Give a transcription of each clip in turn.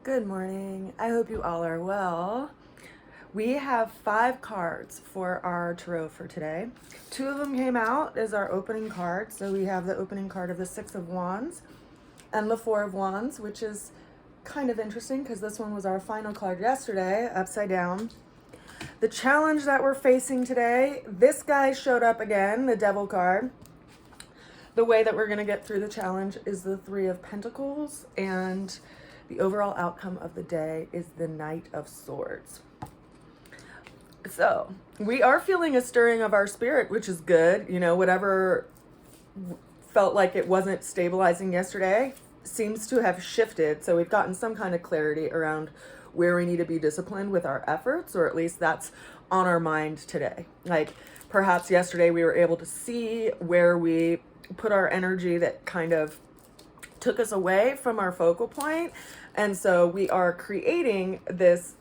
Good morning. I hope you all are well. We have 5 cards for our tarot for today. 2 of them came out as our opening card. So we have the opening card of the 6 of Wands and the 4 of Wands, which is kind of interesting because this one was our final card yesterday, upside down. The challenge that we're facing today, this guy showed up again, the Devil card. The way that we're going to get through the challenge is the 3 of Pentacles, and the overall outcome of the day is the Knight of Swords. So we are feeling a stirring of our spirit, which is good. You know, whatever felt like it wasn't stabilizing yesterday seems to have shifted. So we've gotten some kind of clarity around where we need to be disciplined with our efforts, or at least that's on our mind today. Like perhaps yesterday we were able to see where we put our energy that kind of took us away from our focal point. And so we are creating this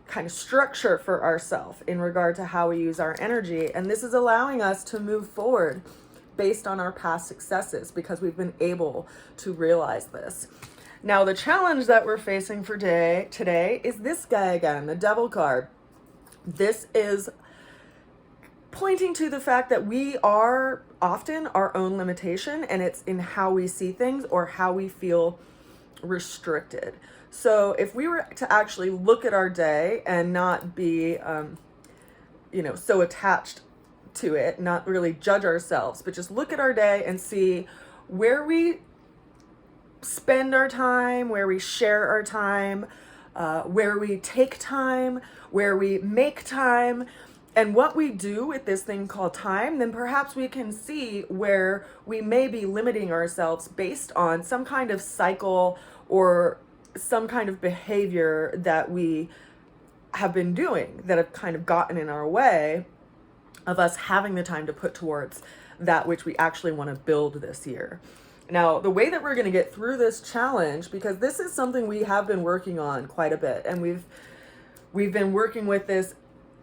kind of structure for ourselves in regard to how we use our energy. And this is allowing us to move forward based on our past successes because we've been able to realize this. Now, the challenge that we're facing for today is this guy again, the Devil card. This is pointing to the fact that we are often our own limitation, and it's in how we see things or how we feel restricted. So if we were to actually look at our day and not be, so attached to it, not really judge ourselves, but just look at our day and see where we spend our time, where we share our time, where we take time, where we make time, and what we do with this thing called time, then perhaps we can see where we may be limiting ourselves based on some kind of cycle or some kind of behavior that we have been doing that have kind of gotten in our way of us having the time to put towards that which we actually want to build this year. Now, the way that we're going to get through this challenge, because this is something we have been working on quite a bit, and we've been working with this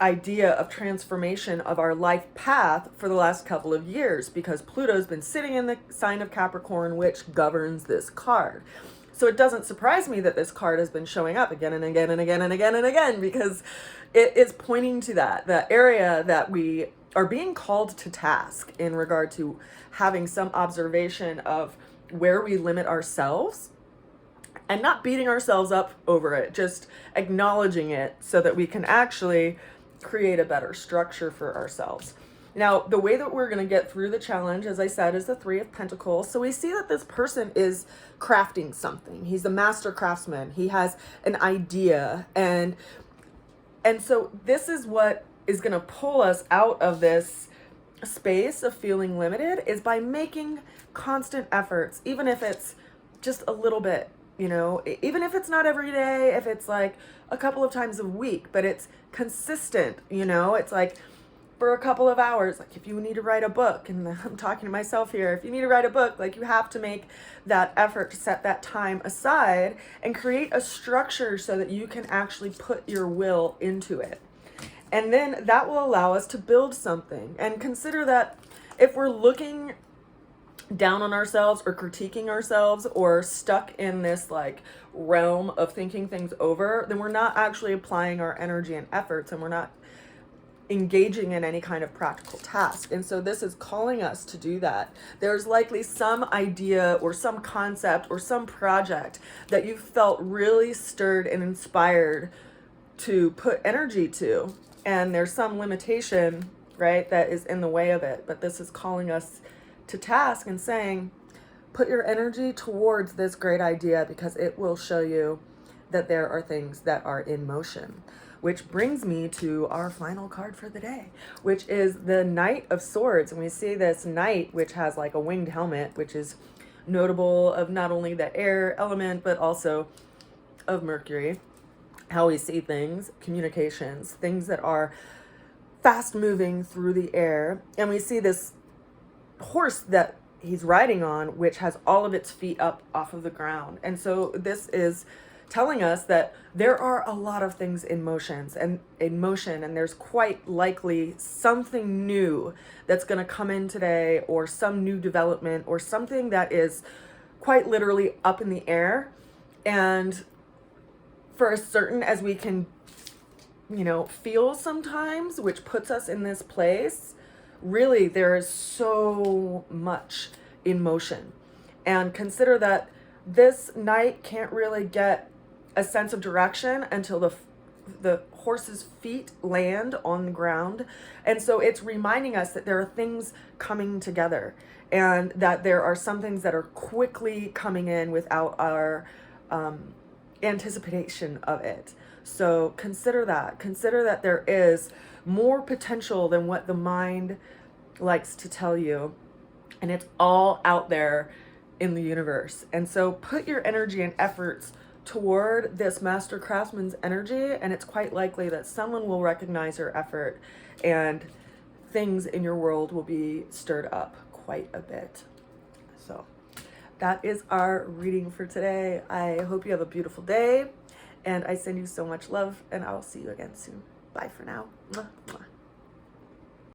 idea of transformation of our life path for the last couple of years, because Pluto's been sitting in the sign of Capricorn, which governs this card. So it doesn't surprise me that this card has been showing up again and again and again and again and again, because it is pointing to that area that we are being called to task in regard to having some observation of where we limit ourselves and not beating ourselves up over it, just acknowledging it so that we can actually create a better structure for ourselves. Now, the way that we're going to get through the challenge, as I said, is the 3 of Pentacles. So we see that this person is crafting something. He's a master craftsman. He has an idea. And so this is what is going to pull us out of this space of feeling limited, is by making constant efforts, even if it's just a little bit, even if it's not every day, if it's like a couple of times a week, but it's consistent, it's like for a couple of hours, like if you need to write a book, and I'm talking to myself here, if you need to write a book, like you have to make that effort to set that time aside and create a structure so that you can actually put your will into it. And then that will allow us to build something. And consider that if we're looking down on ourselves or critiquing ourselves or stuck in this like realm of thinking things over, then we're not actually applying our energy and efforts, and we're not engaging in any kind of practical task. And so this is calling us to do that. There's likely some idea or some concept or some project that you felt really stirred and inspired to put energy to, and there's some limitation, right, that is in the way of it. But this is calling us to task and saying, put your energy towards this great idea, because it will show you that there are things that are in motion. Which brings me to our final card for the day, which is the Knight of Swords. And we see this knight, which has like a winged helmet, which is notable of not only the air element, but also of Mercury, how we see things, communications, things that are fast moving through the air. And we see this horse that he's riding on, which has all of its feet up off of the ground. And so this is telling us that there are a lot of things in motion, and there's quite likely something new that's going to come in today, or some new development, or something that is quite literally up in the air. And for as certain as we can, feel sometimes, which puts us in this place, really there is so much in motion. And consider that this knight can't really get a sense of direction until the horse's feet land on the ground. And so it's reminding us that there are things coming together, and that there are some things that are quickly coming in without our anticipation of it. So consider that there is more potential than what the mind likes to tell you, and it's all out there in the universe. And so put your energy and efforts toward this master craftsman's energy, and it's quite likely that someone will recognize your effort and things in your world will be stirred up quite a bit. So that is our reading for today. I hope you have a beautiful day, and I send you so much love, and I'll see you again soon. Bye for now. Mwah, mwah.